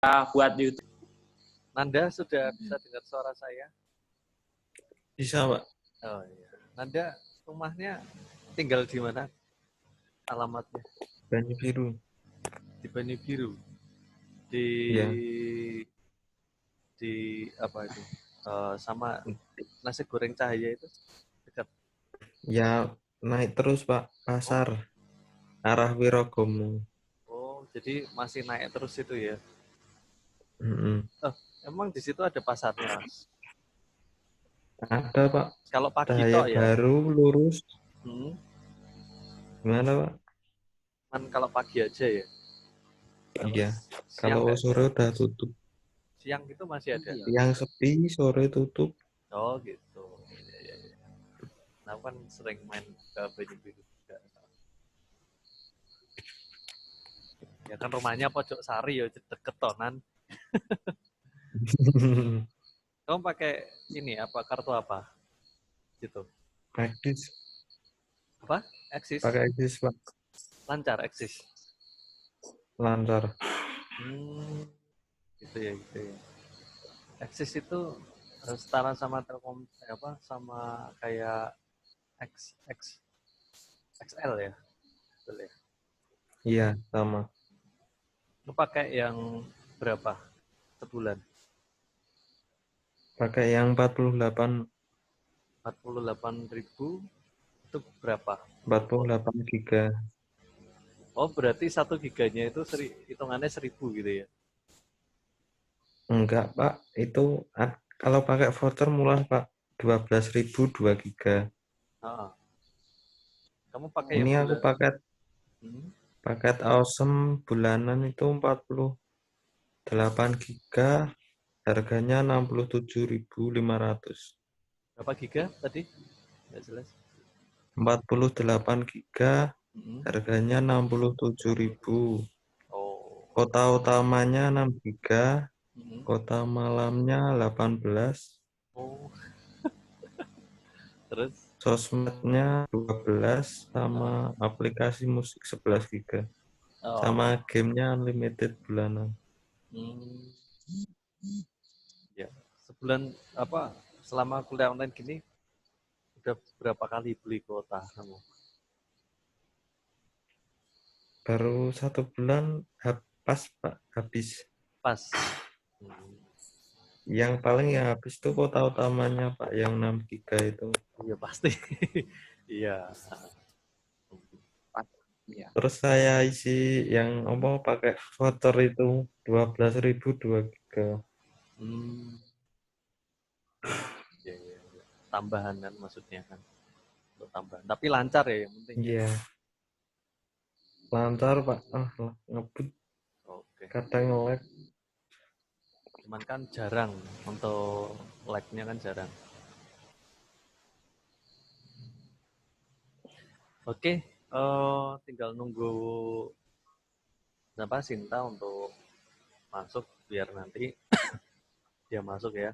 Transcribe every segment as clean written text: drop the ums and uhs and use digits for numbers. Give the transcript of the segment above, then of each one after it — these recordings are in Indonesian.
buat YouTube. Nanda sudah bisa dengar suara saya? Bisa, Pak. Oh iya. Nanda rumahnya tinggal di mana? Alamatnya? Banyu Biru. Di Banyu Biru. Di Iya. di apa itu? Sama nasi goreng cahaya itu dekat. Ya, naik terus, Pak. Pasar. Arah Wirogomo. Oh, jadi masih naik terus itu ya? Mm-mm. Emang di situ ada pasarnya, Mas? Ada, Pak. Kalau pagi Cahaya tok ya? Baru, lurus. Gimana, Pak? Kan kalau pagi aja ya? Kalau Iya. siang Kalau nggak? sore udah tutup. Siang itu masih ada? Yang sepi, sore tutup. Oh gitu. Ya. Nah, aku kan sering main ke Banyu Biru juga. Ya kan rumahnya pojok sari ya, deket tonan. Kamu pakai ini apa, kartu apa? Gitu. Eksis. Apa? Eksis? Pakai Eksis, Pak. Lancar Eksis? Lancar. Gitu ya. Eksis itu setara sama Telkom sama kayak XL ya? Betul ya? Iya, sama. Lu pakai yang berapa sebulan? Pakai yang 48 48.000 itu berapa? 48 giga. Oh, berarti 1 giganya itu hitungannya 1.000 gitu ya? Enggak, Pak. Itu kalau pakai voucher murah, Pak. 12.000 2 giga. Kamu pakai yang Ini aku bulan? paket Awesome bulanan itu 48 giga. Harganya 67.500. Berapa giga tadi? Nggak jelas. 48 giga. Harganya 67.000. Oh. Kota utamanya 6 giga. Kota malamnya 18. Oh. Terus? Sosmednya 12 sama aplikasi musik 11 giga. Sama gamenya unlimited bulanan. Ya, sebulan selama kuliah online gini udah berapa kali beli kuota kamu? Baru 1 bulan pas, Pak, habis. Pas. Yang paling ya habis itu kota utamanya, Pak, yang 6 giga itu. Iya pasti. Iya. Terus saya isi yang pakai voucher itu 12.000 2 giga. Ya. Tambahan kan maksudnya kan. Untuk tambahan. Tapi lancar ya yang penting. Iya. Lancar, Pak. Ngebut. Oke. Kadang nge-lag. Cuman kan jarang untuk lag-nya kan jarang. Oke, tinggal nunggu Sinta untuk masuk biar nanti dia masuk ya.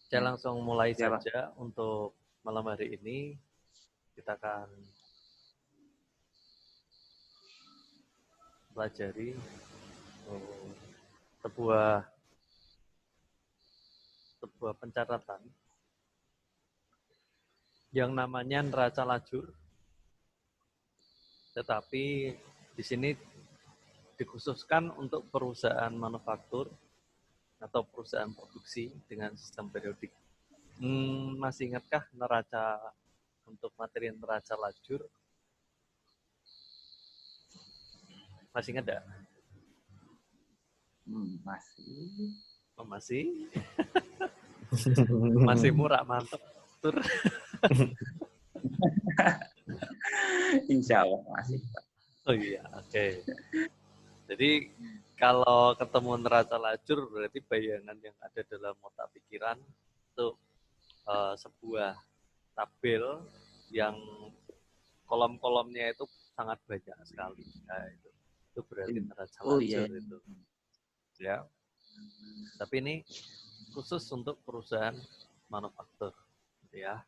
Saya langsung mulai saja untuk malam hari ini. Kita akan pelajari sebuah pencatatan yang namanya neraca lajur. Tetapi di sini dikhususkan untuk perusahaan manufaktur atau perusahaan produksi dengan sistem periodik. Masih ingatkah untuk materi neraca lajur? Masih ingat enggak? Masih. Oh, masih? Masih murah, mantap. Tur. Insya Allah masih. Oh iya, oke. Jadi kalau ketemu neraca lajur berarti bayangan yang ada dalam otak pikiran itu sebuah tabel yang kolom-kolomnya itu sangat banyak sekali. Nah, itu berarti neraca lajur itu. Ya. Tapi ini khusus untuk perusahaan manufaktur, ya.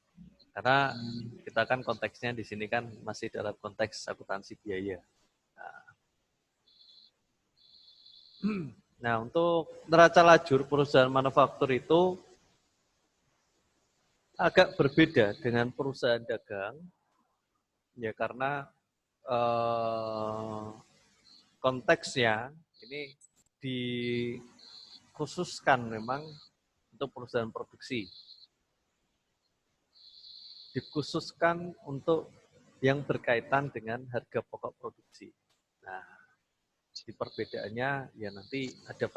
Karena kita kan konteksnya di sini kan masih dalam konteks akuntansi biaya. Nah, Nah, untuk neraca lajur perusahaan manufaktur itu agak berbeda dengan perusahaan dagang, ya karena konteksnya ini dikhususkan memang untuk perusahaan produksi. Dikhususkan untuk yang berkaitan dengan harga pokok produksi. Nah, di perbedaannya ya nanti ada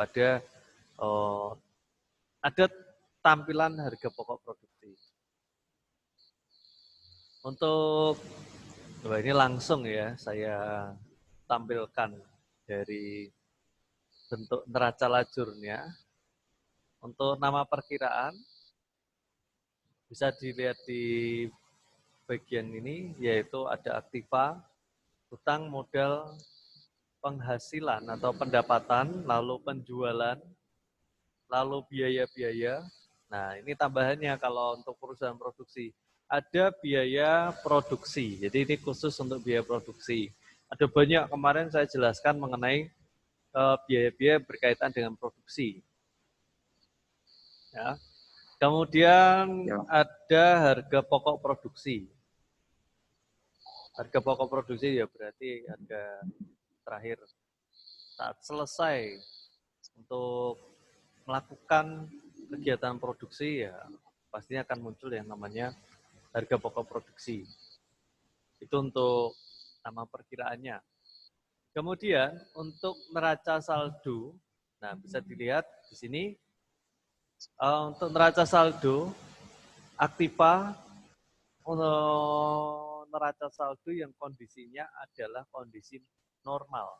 tampilan harga pokok produksi. Untuk ini langsung ya saya tampilkan dari bentuk neraca lajurnya. Untuk nama perkiraan bisa dilihat di bagian ini, yaitu ada aktiva, hutang, modal, penghasilan atau pendapatan, lalu penjualan, lalu biaya-biaya. Nah, ini tambahannya kalau untuk perusahaan produksi. Ada biaya produksi, jadi ini khusus untuk biaya produksi. Ada banyak, kemarin saya jelaskan mengenai biaya-biaya berkaitan dengan produksi. Ya. Kemudian ada harga pokok produksi. Harga pokok produksi ya berarti harga terakhir saat selesai untuk melakukan kegiatan produksi ya pastinya akan muncul yang namanya harga pokok produksi. Itu untuk nama perkiraannya. Kemudian untuk neraca saldo, nah bisa dilihat di sini untuk neraca saldo aktiva untuk neraca saldo yang kondisinya adalah kondisi normal.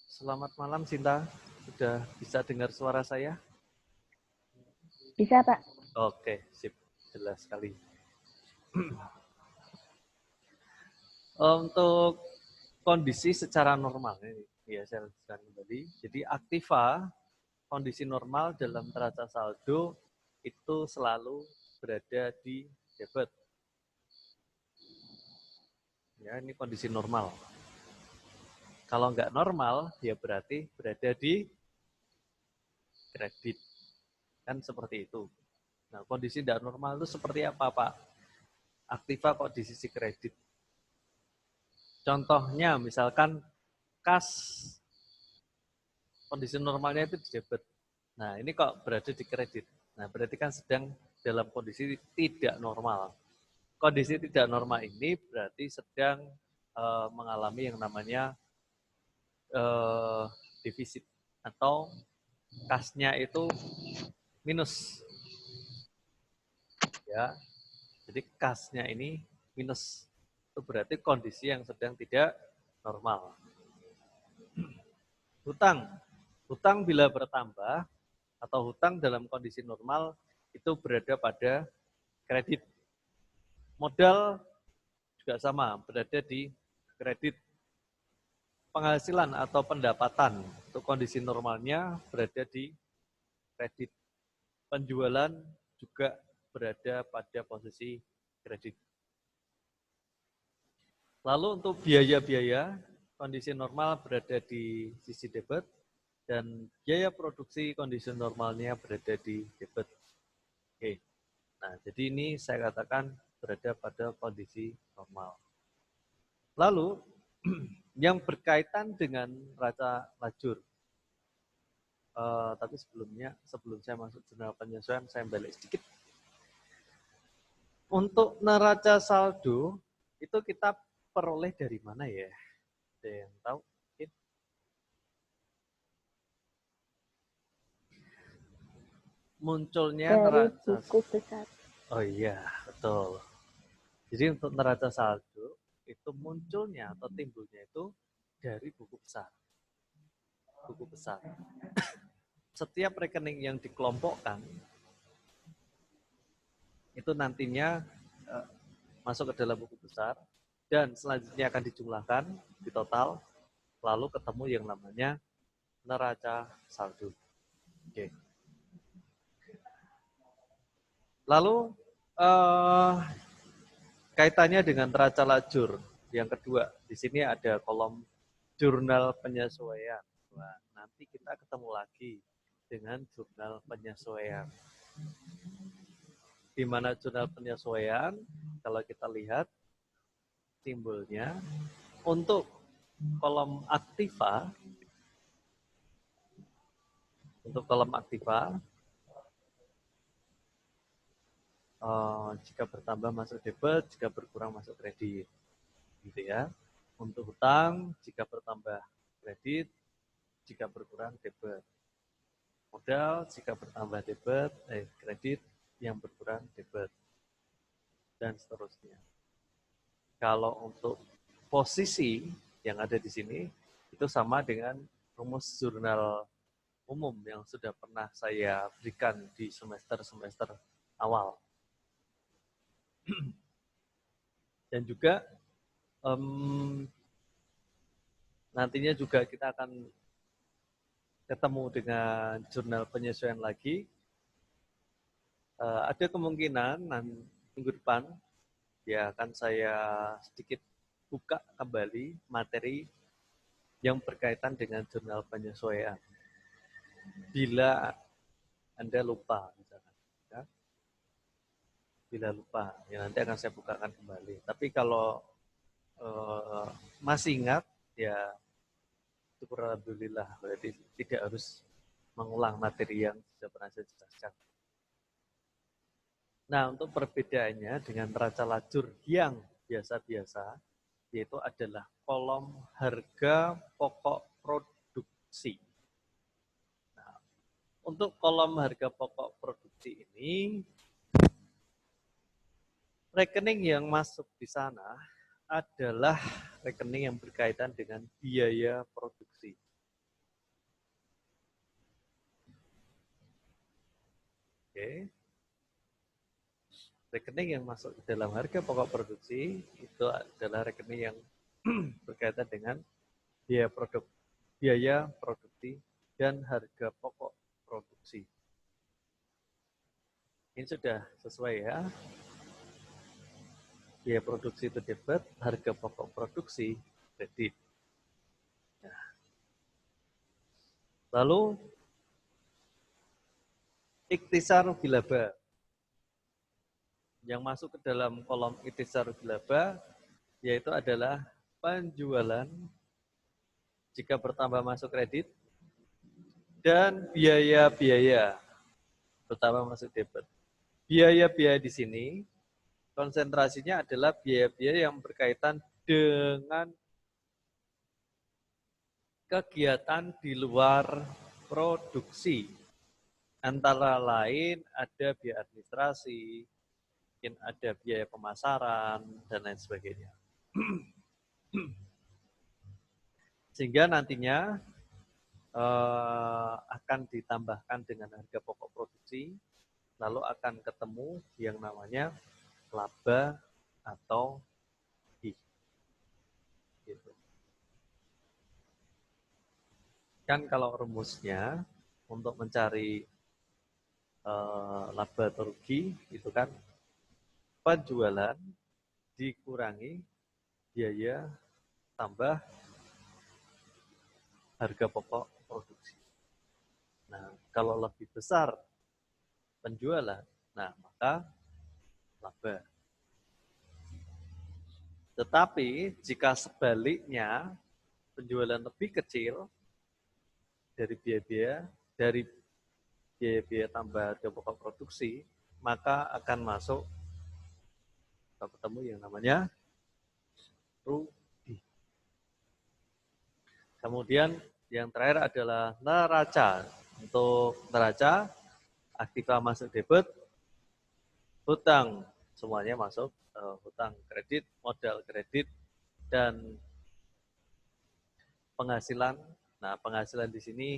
Selamat malam Sinta, sudah bisa dengar suara saya? Bisa, Pak. Oke, sip, jelas sekali. Untuk kondisi secara normal, ini ya saya lanjutkan kembali. Jadi aktiva, kondisi normal dalam neraca saldo itu selalu berada di debit. Ya, ini kondisi normal. Kalau nggak normal, ya berarti berada di kredit. Kan seperti itu. Nah, kondisi tidak normal itu seperti apa, Pak? Aktiva kok di sisi kredit. Contohnya, misalkan kas, kondisi normalnya itu di debit. Nah, ini kok berada di kredit. Nah, berarti kan sedang dalam kondisi tidak normal. Kondisi tidak normal ini berarti sedang mengalami yang namanya defisit atau kasnya itu minus. Ya. Jadi kasnya ini minus. Itu berarti kondisi yang sedang tidak normal. Hutang. Hutang bila bertambah atau hutang dalam kondisi normal itu berada pada kredit. Modal juga sama, berada di kredit. Penghasilan atau pendapatan untuk kondisi normalnya berada di kredit. Penjualan juga berada pada posisi kredit. Lalu untuk biaya-biaya, kondisi normal berada di sisi debit, dan biaya produksi kondisi normalnya berada di debit. Oke. Nah, jadi ini saya katakan berada pada kondisi normal. Lalu, yang berkaitan dengan neraca lajur. Tapi sebelum saya masuk jurnal penyesuaian, saya balik sedikit. Untuk neraca saldo, itu kita peroleh dari mana ya? Ada yang tahu? Mungkin? Munculnya Dari neraca buku besar. Oh iya, betul. Jadi untuk neraca saldo itu munculnya atau timbulnya itu dari buku besar. Buku besar. Setiap rekening yang dikelompokkan itu nantinya masuk ke dalam buku besar dan selanjutnya akan dijumlahkan di total lalu ketemu yang namanya neraca saldo. Oke. Lalu kaitannya dengan neraca lajur yang kedua, di sini ada kolom jurnal penyesuaian. bahwa nanti kita ketemu lagi dengan jurnal penyesuaian. Di mana jurnal penyesuaian, kalau kita lihat simbolnya, untuk kolom aktiva, jika bertambah masuk debit, jika berkurang masuk kredit, gitu ya. Untuk hutang, jika bertambah kredit, jika berkurang debit. Modal, jika bertambah debit, kredit, yang berkurang debit, dan seterusnya. Kalau untuk posisi yang ada di sini, itu sama dengan rumus jurnal umum yang sudah pernah saya berikan di semester-semester awal. Dan juga nantinya juga kita akan ketemu dengan jurnal penyesuaian lagi. Ada kemungkinan minggu depan ya akan saya sedikit buka kembali materi yang berkaitan dengan jurnal penyesuaian. Bila Anda lupa, misalkan, ya, bila lupa, ya nanti akan saya bukakan kembali. Tapi kalau masih ingat, ya syukur alhamdulillah, berarti tidak harus mengulang materi yang sudah pernah saya jelaskan. Nah, untuk perbedaannya dengan neraca lajur yang biasa-biasa, yaitu adalah kolom harga pokok produksi. Nah, untuk kolom harga pokok produksi ini, rekening yang masuk di sana adalah rekening yang berkaitan dengan biaya produksi. Oke. Rekening yang masuk ke dalam harga pokok produksi itu adalah rekening yang berkaitan dengan biaya produksi dan harga pokok produksi. Ini sudah sesuai ya. Biaya produksi itu debit, harga pokok produksi kredit. Nah. Lalu ikhtisar rugi laba. Yang masuk ke dalam kolom ikhtisar rugi laba yaitu adalah penjualan jika bertambah masuk kredit dan biaya-biaya bertambah masuk debit. Biaya-biaya di sini konsentrasinya adalah biaya-biaya yang berkaitan dengan kegiatan di luar produksi. Antara lain ada biaya administrasi, mungkin ada biaya pemasaran, dan lain sebagainya. Sehingga nantinya akan ditambahkan dengan harga pokok produksi, lalu akan ketemu yang namanya laba atau rugi. Gitu. Kan kalau rumusnya untuk mencari laba atau rugi itu kan penjualan dikurangi biaya tambah harga pokok produksi. Nah, kalau lebih besar penjualan, nah maka laba. Tetapi jika sebaliknya penjualan lebih kecil dari biaya tambah harga pokok produksi, maka akan masuk ketemu yang namanya rugi. Kemudian yang terakhir adalah neraca. Untuk neraca, aktiva masuk debit, hutang semuanya masuk hutang kredit, modal kredit, dan penghasilan. Nah, penghasilan di sini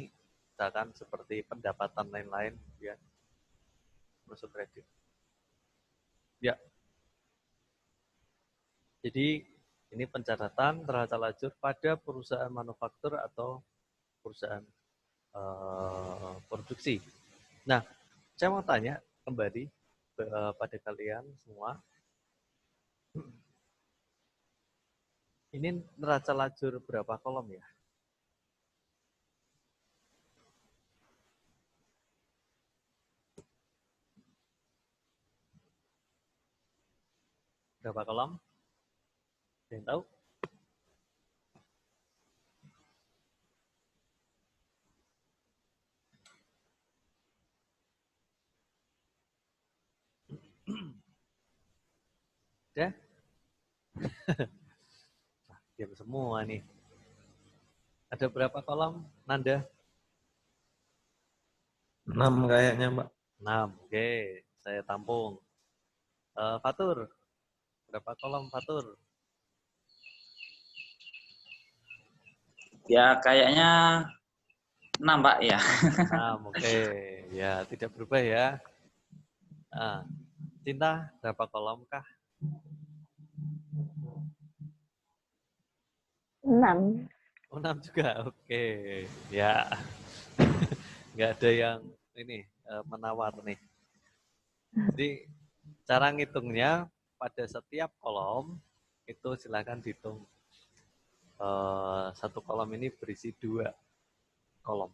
misalkan seperti pendapatan lain-lain ya masuk kredit. Ya. Jadi ini pencatatan neraca lajur pada perusahaan manufaktur atau perusahaan produksi. Nah, saya mau tanya kembali pada kalian semua. Ini neraca lajur berapa kolom ya? Berapa kolom? Ada yang tahu? Ada? Diam semua nih. Ada berapa kolom, Nanda? 6 kayaknya, Pak. 6. Oke, saya tampung. Fatur, berapa kolom Fatur? Ya kayaknya 6 Pak ya. 6. Oke, ya tidak berubah ya. Nah, Cinta, berapa kolom kah? 6. 6 juga. Oke, ya. Nggak ada yang ini menawar nih. Jadi cara ngitungnya pada setiap kolom itu silakan dihitung. Satu kolom ini berisi 2 kolom.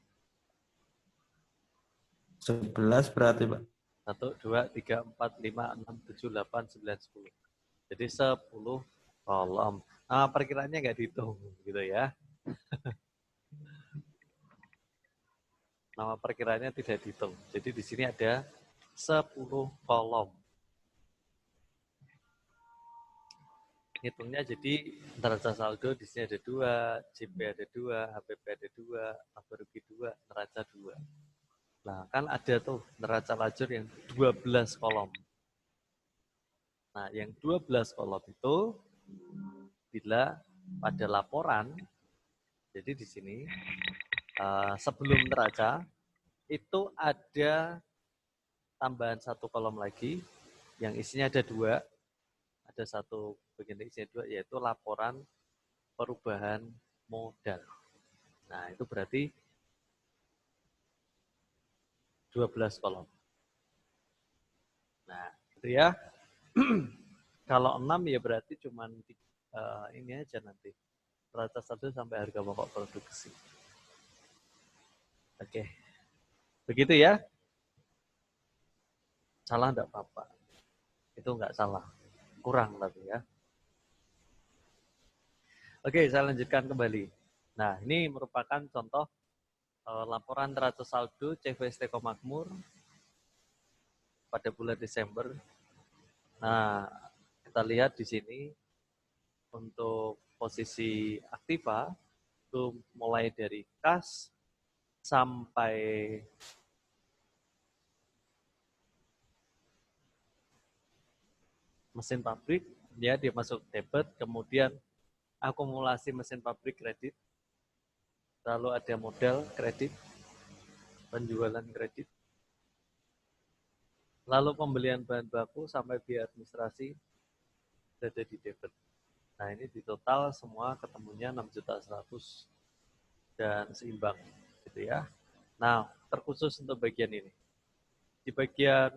11 berarti, Pak. 1, 2, 3, 4, 5, 6, 7, 8, 9, 10. Jadi 10 kolom. Nah, perkiraannya nggak dihitung gitu ya. Nama perkiraannya tidak dihitung. Jadi di sini ada 10 kolom. Hitungnya jadi neraca saldo di sini ada 2, JP ada 2, HPP ada 2, laba rugi 2, neraca 2. Nah, kan ada tuh neraca lajur yang 12 kolom. Nah, yang 12 kolom itu bila pada laporan, jadi di sini sebelum neraca itu ada tambahan 1 kolom lagi yang isinya ada 2, ada 1 bagian isinya 2 yaitu laporan perubahan modal. Nah, itu berarti 12 kolom. Nah, itu ya. Kalau 6 ya berarti cuma ini aja nanti. Neraca saldo sampai harga pokok produksi. Oke. Begitu ya. Salah enggak apa-apa. Itu enggak salah. Kurang tapi ya. Oke, saya lanjutkan kembali. Nah, ini merupakan contoh laporan neraca saldo CVST Komakmur pada bulan Desember. Nah, kita lihat di sini untuk posisi aktiva itu mulai dari kas sampai mesin pabrik, ya dia masuk debit, kemudian akumulasi mesin pabrik kredit, lalu ada modal kredit, penjualan kredit, lalu pembelian bahan baku sampai biaya administrasi berada di debit. Nah, ini di total semua ketemunya 6.100.000 dan seimbang gitu ya. Nah, terkhusus untuk bagian ini. Di bagian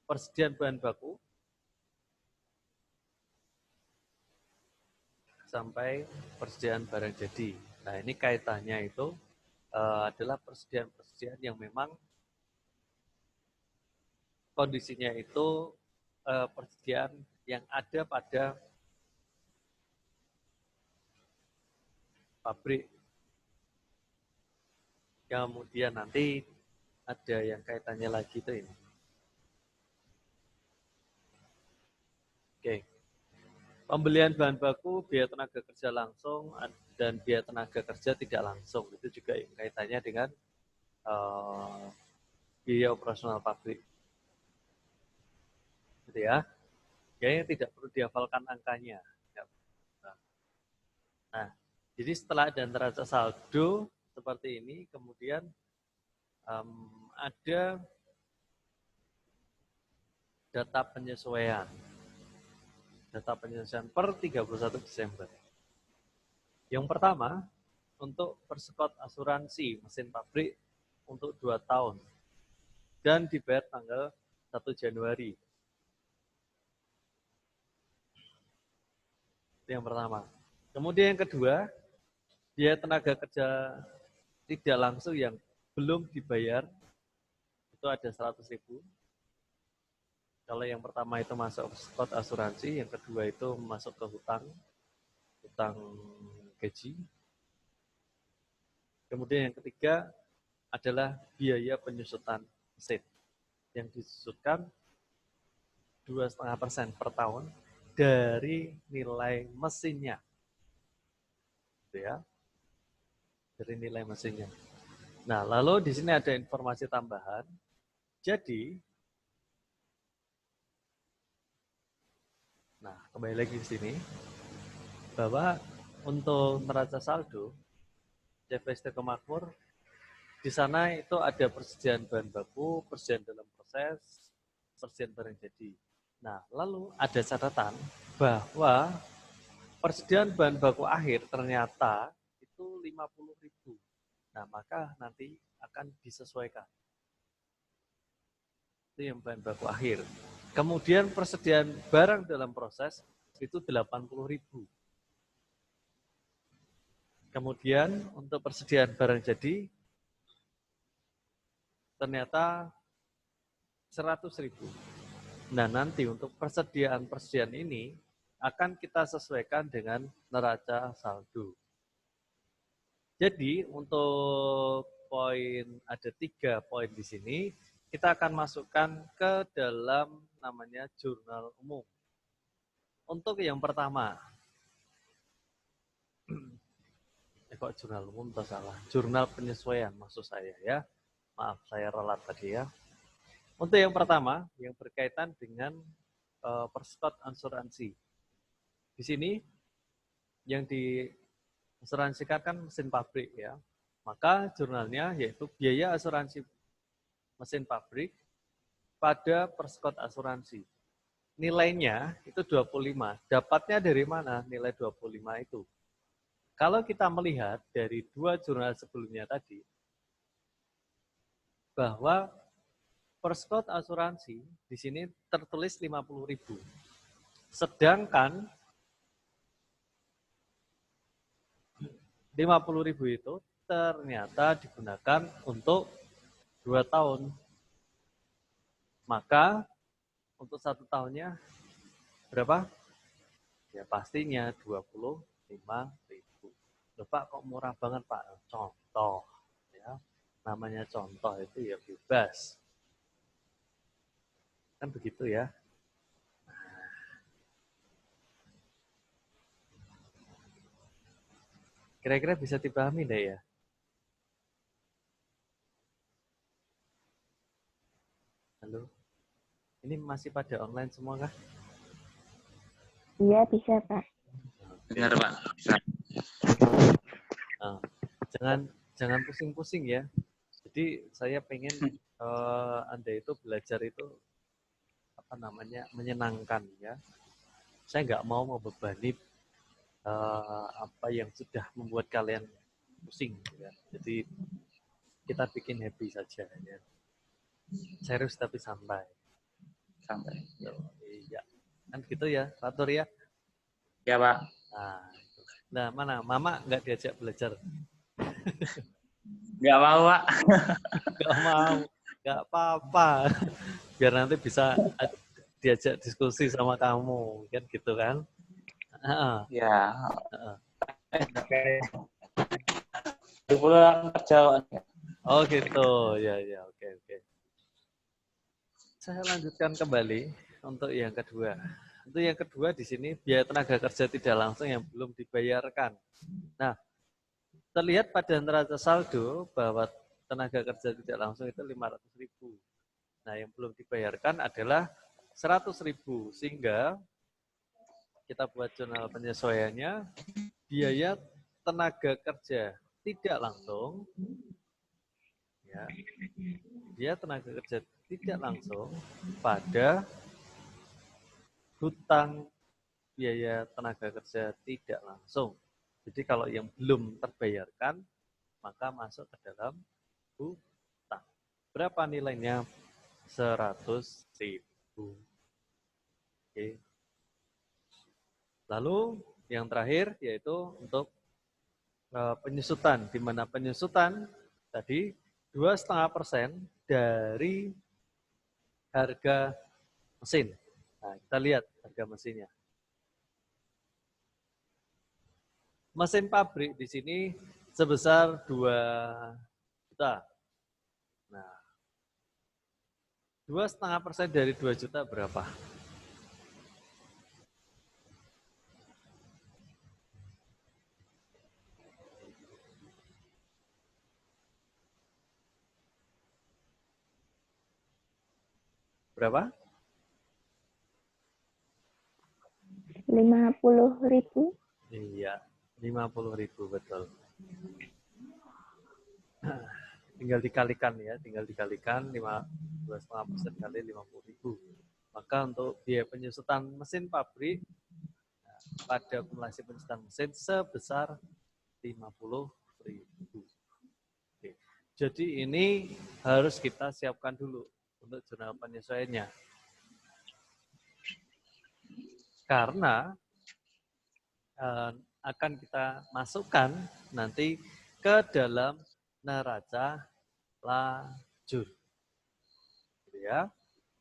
persediaan bahan baku sampai persediaan barang jadi. Nah, ini kaitannya itu adalah persediaan yang memang kondisinya itu persediaan yang ada pada pabrik. Kemudian nanti ada yang kaitannya lagi itu ini. Oke. Pembelian bahan baku, biaya tenaga kerja langsung dan biaya tenaga kerja tidak langsung. Itu juga kaitannya dengan biaya operasional pabrik. Gitu ya. Kayaknya tidak perlu dihafalkan angkanya. Nah, jadi setelah ada neraca saldo seperti ini, kemudian ada data penyesuaian. Data penyesuaian per 31 Desember. Yang pertama, untuk persekot asuransi mesin pabrik untuk 2 tahun dan dibayar tanggal 1 Januari. Itu yang pertama. Kemudian yang kedua, biaya tenaga kerja tidak langsung yang belum dibayar itu ada 100.000. Kalau yang pertama itu masuk first asuransi, yang kedua itu masuk ke hutang gaji. Kemudian yang ketiga adalah biaya penyusutan mesin yang disusutkan 2,5% per tahun dari nilai mesinnya, gitu ya, dari nilai mesinnya. Nah, lalu di sini ada informasi tambahan. Jadi, nah kembali lagi ke sini, bahwa untuk neraca saldo CVST Makmur, di sana itu ada persediaan bahan baku, persediaan dalam proses, persediaan barang jadi. Nah, lalu ada catatan bahwa persediaan bahan baku akhir ternyata itu 50.000. Nah, maka nanti akan disesuaikan. Itu yang bahan baku akhir. Kemudian persediaan barang dalam proses itu 80.000. Kemudian untuk persediaan barang jadi ternyata 100.000. Nah, nanti untuk persediaan ini akan kita sesuaikan dengan neraca saldo. Jadi untuk ada 3 poin di sini, kita akan masukkan ke dalam namanya jurnal umum. Untuk yang pertama, kok jurnal umum atau salah? Jurnal penyesuaian maksud saya ya. Maaf, saya relat tadi ya. Untuk yang pertama, yang berkaitan dengan perskot asuransi. Di sini yang diasuransikan kan mesin pabrik ya. Maka jurnalnya yaitu biaya asuransi mesin pabrik pada perskot asuransi. Nilainya itu 25. Dapatnya dari mana nilai 25 itu? Kalau kita melihat dari 2 jurnal sebelumnya tadi, bahwa perskot asuransi di sini tertulis 50.000. Sedangkan 50.000 itu ternyata digunakan untuk 2 tahun. Maka untuk 1 tahunnya berapa? Ya pastinya 25.000. Loh Pak, kok murah banget Pak? Contoh ya. Namanya contoh itu ya bebas. Kan begitu ya. Kira-kira bisa dipahami enggak ya? Halo? Ini masih pada online semua kah? Iya, bisa, Pak. Benar, Pak. Bisa. Nah, jangan pusing-pusing ya. Jadi saya pengen Anda itu belajar itu menyenangkan ya. Saya nggak mau membebani apa yang sudah membuat kalian pusing ya. Jadi kita bikin happy saja ya. Serius tapi santai. Sampai. Iya. Kan gitu ya, Fatur ya. Ya, Pak. Nah, mana Mama nggak diajak belajar? Nggak mau, Pak. Nggak mau, nggak apa-apa. Biar nanti bisa diajak diskusi sama kamu, kan gitu kan? Ya. Heeh. Pulang kerja. Oh gitu, ya oke. Saya lanjutkan kembali untuk yang kedua. Untuk yang kedua di sini biaya tenaga kerja tidak langsung yang belum dibayarkan. Nah, terlihat pada neraca saldo bahwa tenaga kerja tidak langsung itu 500.000. Nah, yang belum dibayarkan adalah 100.000 sehingga kita buat jurnal penyesuaiannya biaya tenaga kerja tidak langsung ya. Biaya tenaga kerja tidak langsung pada hutang biaya tenaga kerja tidak langsung. Jadi kalau yang belum terbayarkan, maka masuk ke dalam hutang. Berapa nilainya? 100.000. Oke. Lalu yang terakhir yaitu untuk penyusutan, di mana penyusutan tadi 2,5% dari harga mesin. Nah, kita lihat harga mesinnya. Mesin pabrik di sini sebesar 2 juta. Nah, 2,5% dari 2 juta berapa? Berapa? 50.000. Iya, 50.000 betul. Tinggal dikalikan ya, tinggal dikalikan 2,5% kali 50.000. Maka untuk biaya penyusutan mesin pabrik pada akumulasi penyusutan mesin sebesar 50.000. Oke. Jadi ini harus kita siapkan dulu untuk jurnal penyesuaiannya. Karena akan kita masukkan nanti ke dalam neraca lajur. Gitu ya.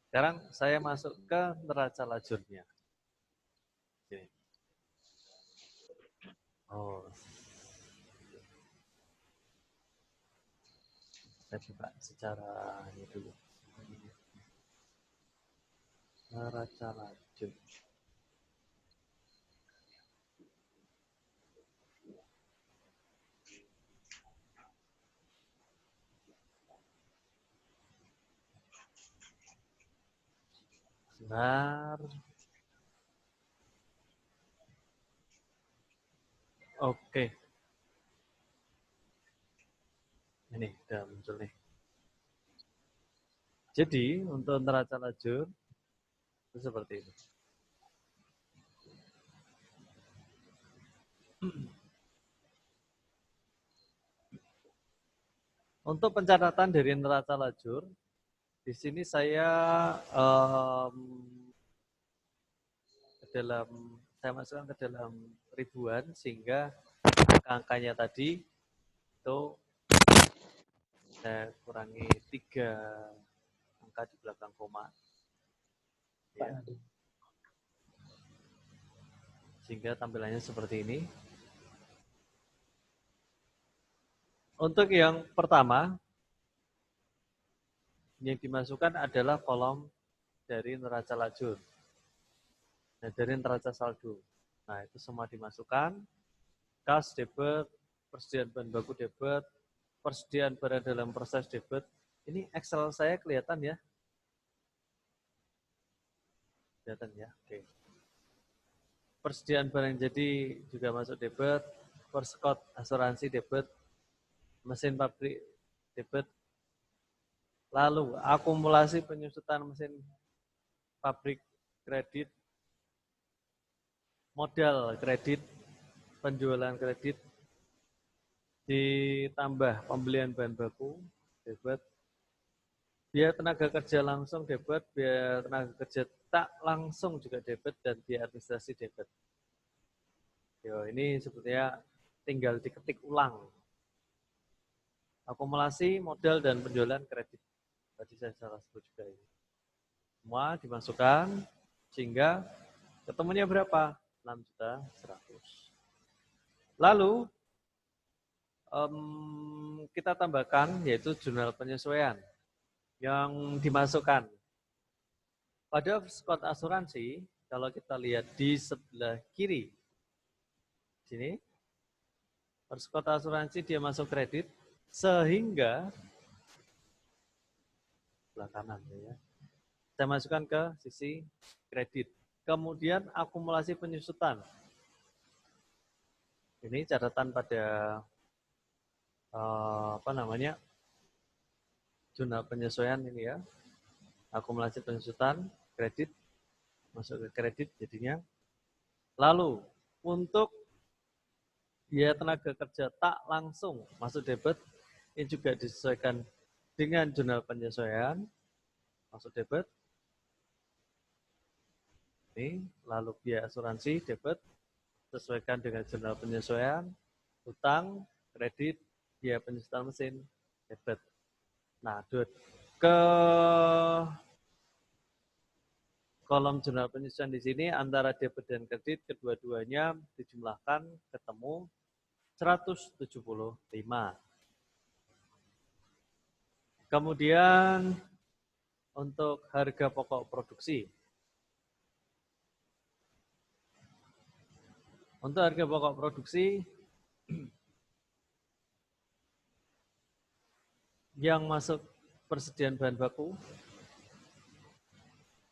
Sekarang saya masuk ke neraca lajurnya. Oke. Oh. Saya buka secara ini dulu. Neraca lajur. Benar. Oke. Ini udah muncul nih. Jadi untuk neraca lajur itu seperti ini. Untuk pencatatan dari neraca lajur, di sini saya saya masukkan ke dalam ribuan sehingga angka-angkanya tadi itu saya kurangi 3 angka di belakang koma. Ya. Sehingga tampilannya seperti ini. Untuk yang pertama, yang dimasukkan adalah kolom dari neraca lajur. Nah, dari neraca saldo. Nah, itu semua dimasukkan. Kas, debit, persediaan bahan baku debit, persediaan barang dalam proses debit. Ini Excel saya kelihatan ya? Kelihatan ya? Oke. Persediaan barang jadi juga masuk debit, perskot asuransi debit, mesin pabrik debit, lalu akumulasi penyusutan mesin pabrik kredit, modal kredit, penjualan kredit, ditambah pembelian bahan baku debit, biaya tenaga kerja langsung debit, biaya tenaga kerja tak langsung juga debit, dan biaya administrasi debit. Yo, ini sebetulnya tinggal diketik ulang. Akumulasi modal dan penjualan kredit. Tadi saya salah sebut juga ini. Semua dimasukkan sehingga ketemunya berapa? 6.100.000. Lalu kita tambahkan yaitu jurnal penyesuaian yang dimasukkan. Pada skot asuransi, kalau kita lihat di sebelah kiri, sini, skot asuransi dia masuk kredit, sehingga sebelah kanan ya. Saya masukkan ke sisi kredit. Kemudian akumulasi penyusutan. Ini catatan pada jurnal penyesuaian ini ya. Akumulasi penyusutan kredit masuk ke kredit jadinya. Lalu untuk biaya tenaga kerja tak langsung masuk debit, ini juga disesuaikan dengan jurnal penyesuaian masuk debit. Ini lalu biaya asuransi debit sesuaikan dengan jurnal penyesuaian, utang, kredit, biaya penyusutan mesin debit. Nah, kolom jurnal penyusunan di sini antara debit dan kredit kedua-duanya dijumlahkan ketemu 175. Kemudian untuk harga pokok produksi. Untuk harga pokok produksi yang masuk persediaan bahan baku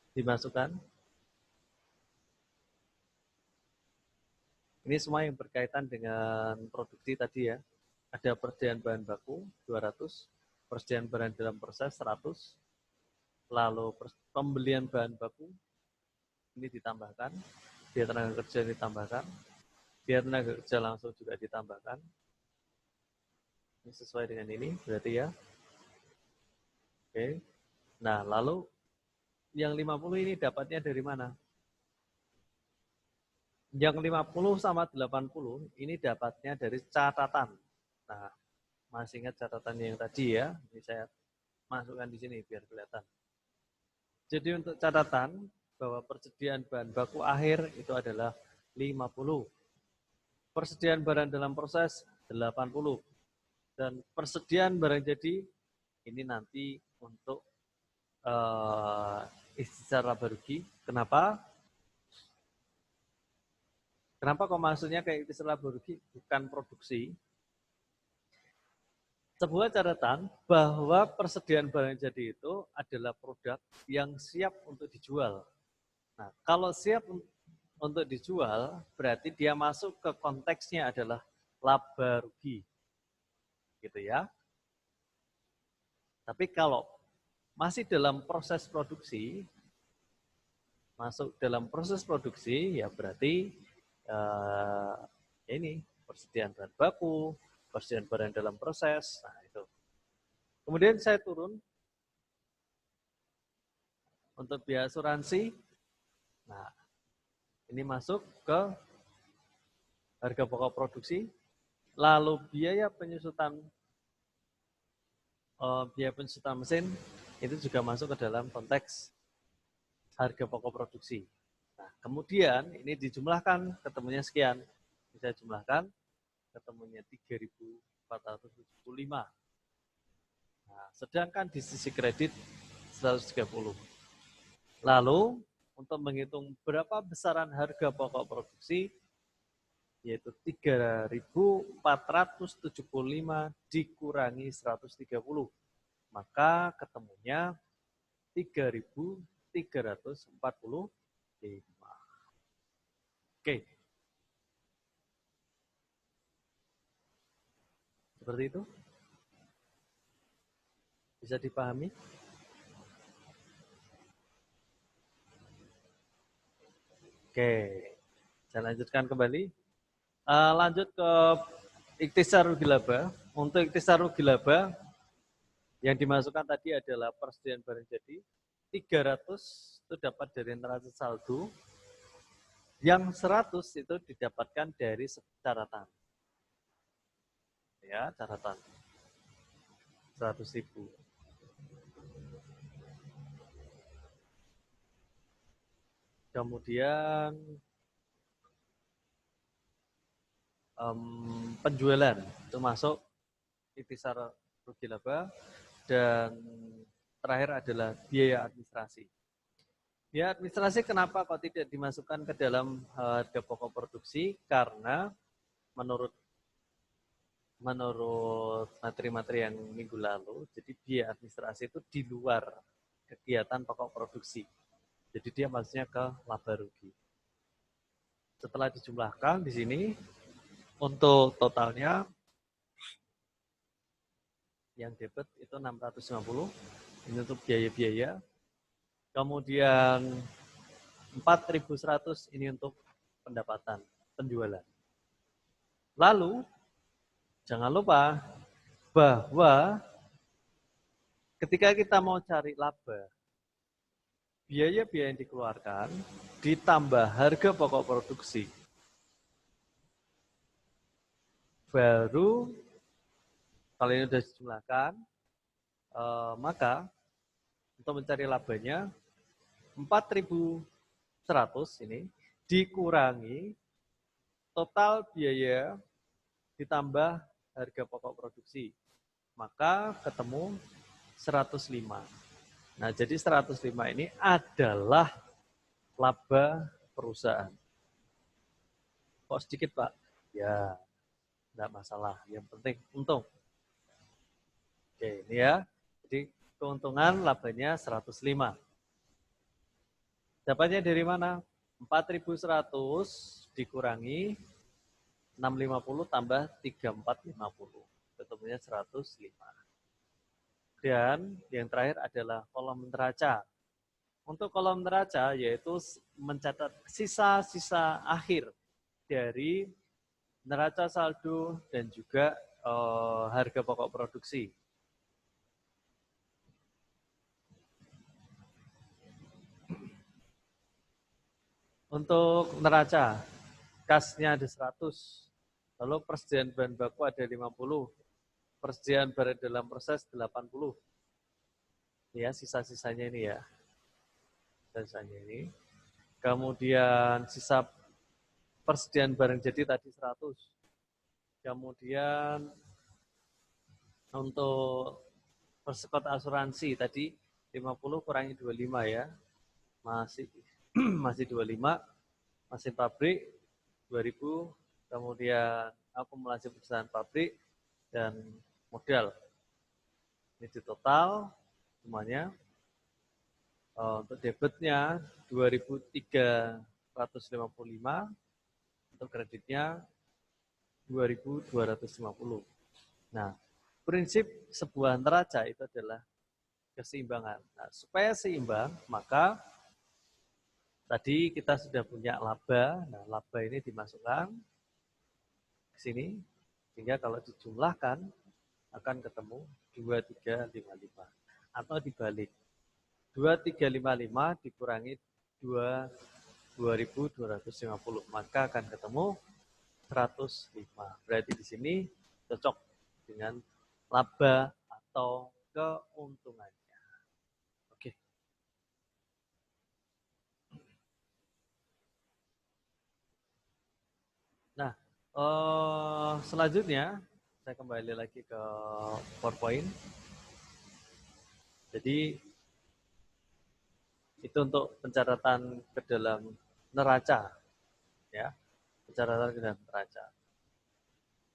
dimasukkan. Ini semua yang berkaitan dengan produksi tadi ya. Ada persediaan bahan baku 200, persediaan barang dalam proses 100, lalu pembelian bahan baku ini ditambahkan, biaya tenaga kerja ditambahkan, biaya tenaga kerja langsung juga ditambahkan. Ini sesuai dengan ini berarti ya. Oke. Nah, lalu yang 50 ini dapatnya dari mana? Yang 50 sama 80 ini dapatnya dari catatan. Nah, masih ingat catatan yang tadi ya? Ini saya masukkan di sini biar kelihatan. Jadi untuk catatan bahwa persediaan bahan baku akhir itu adalah 50. Persediaan barang dalam proses 80. Dan persediaan barang jadi ini nanti untuk istilah laba rugi. Kenapa? Kenapa kok maksudnya kayak istilah laba rugi bukan produksi? Sebuah catatan bahwa persediaan barang jadi itu adalah produk yang siap untuk dijual. Nah, kalau siap untuk dijual, berarti dia masuk ke konteksnya adalah laba rugi. Gitu ya. Tapi kalau masih dalam proses produksi, masuk dalam proses produksi, ya berarti ini persediaan bahan baku, persediaan barang dalam proses. Nah, itu. Kemudian saya turun untuk biaya asuransi. Nah, ini masuk ke harga pokok produksi. Lalu biaya penyusutan mesin itu juga masuk ke dalam konteks harga pokok produksi. Nah, kemudian ini dijumlahkan, ketemunya sekian. Bisa jumlahkan, ketemunya 3.475. Nah, sedangkan di sisi kredit 130. Lalu, untuk menghitung berapa besaran harga pokok produksi, yaitu 3.475 dikurangi 130. Maka ketemunya 3.345. Oke. Seperti itu? Bisa dipahami? Oke. Saya lanjutkan kembali. Lanjut ke ikhtisar rugi laba. Untuk ikhtisar rugi laba, yang dimasukkan tadi adalah persediaan barang jadi. 300 itu dapat dari neraca saldo. Yang 100 itu didapatkan dari catatan. Ya, catatan. 100.000. Kemudian penjualan itu masuk ikhtisar rugi laba, dan terakhir adalah biaya administrasi. Biaya administrasi kenapa kok tidak dimasukkan ke dalam harga pokok produksi? Karena menurut materi-materi yang minggu lalu, jadi biaya administrasi itu di luar kegiatan pokok produksi. Jadi dia maksudnya ke laba rugi. Setelah dijumlahkan di sini, untuk totalnya yang debit itu 650, ini untuk biaya-biaya. Kemudian 4.100 ini untuk pendapatan, penjualan. Lalu, jangan lupa bahwa ketika kita mau cari laba, biaya-biaya yang dikeluarkan ditambah harga pokok produksi, baru kalau ini sudah dijumlahkan, maka untuk mencari labanya 4.100 ini dikurangi total biaya ditambah harga pokok produksi. Maka ketemu 105. Nah, jadi 105 ini adalah laba perusahaan. Kok sedikit, Pak? Ya, enggak masalah. Yang penting untung. Oke, ini ya. Jadi keuntungan labanya 105. Dapatnya dari mana? 4.100 dikurangi 650 tambah 3450. Ketemunya 105. Dan yang terakhir adalah kolom neraca. Untuk kolom neraca yaitu mencatat sisa-sisa akhir dari neraca saldo dan juga harga pokok produksi. Untuk neraca, kasnya ada 100, lalu persediaan bahan baku ada 50, persediaan barang dalam proses 80. Ya, sisa-sisanya ini ya. Sisanya ini. Kemudian sisa persediaan barang jadi tadi 100. Kemudian untuk persekot asuransi tadi 50 kurangi 25 ya. Masih 25. Mesin pabrik 2000, kemudian akumulasi perusahaan pabrik dan modal. Ini di total semuanya. Untuk debitnya 2.355, untuk kreditnya 2.250. Nah, prinsip sebuah neraca itu adalah keseimbangan. Nah, supaya seimbang, maka tadi kita sudah punya laba. Nah, laba ini dimasukkan ke sini, sehingga kalau dijumlahkan akan ketemu 2355. Atau dibalik, 2355 dikurangi 2.250, maka akan ketemu 105. Berarti di sini cocok dengan laba atau keuntungannya. Oke. Nah, selanjutnya saya kembali lagi ke PowerPoint. Jadi itu untuk pencatatan ke dalam neraca, ya, pencatatan ke dalam neraca.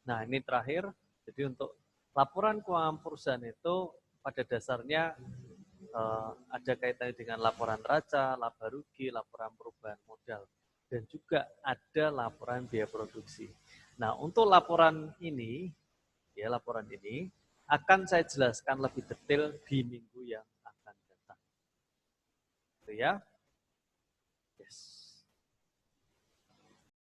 Nah, ini terakhir. Jadi untuk laporan keuangan perusahaan itu pada dasarnya ada kaitannya dengan laporan neraca, laba rugi, laporan perubahan modal, dan juga ada laporan biaya produksi. Nah, untuk laporan ini, ya laporan ini akan saya jelaskan lebih detail di minggu yang akan datang. Gitu ya. Yes.